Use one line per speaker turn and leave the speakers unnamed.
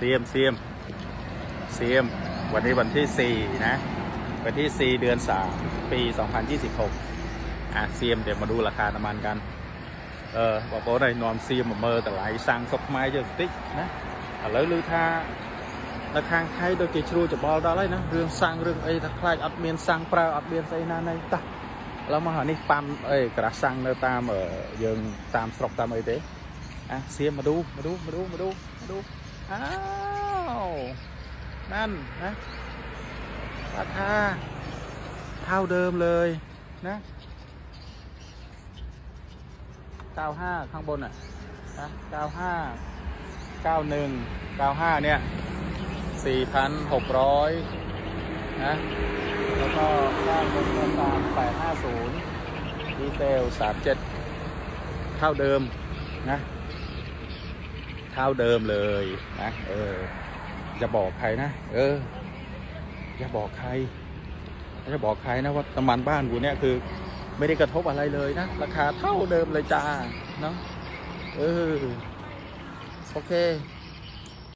CM วันนี้วันที่4นะวันที่4 เดือน 3 ปี 2026CM เดี๋ยวมาดูราคาน้ำมันกันบอกว่าได้นอน CM มาเมื่อแต่หลายสั่งสกไม้เยอะติ๊กนะแล้วลือท่าราคาไทยโดยเกชรูจะบอกได้เลยนะเรื่องสั่งเรื่องถ้าใครอัดเมียนสั่งเปล่าอัดเมียนใส่นาในตาแล้วมาหานี่ปั๊มกระสั่งเนื้อตามยังตามสตรอกตามเต้CM มาดูอ้าวนั่นนะราคาเท่าเดิมเลยนะ95ข้างบนนะ95 91 95เนี่ย4,600นะแล้วก็ด้านบนก็ตาม850ดีเซล37เท่าเดิมนะเท่าเดิมเลยนะจะบอกใครนะอย่าบอกใครนะว่าน้ำมันบ้านกูเนี่ยคือไม่ได้กระทบอะไรเลยนะราคาเท่าเดิมเลยจ้าเนาะโอเค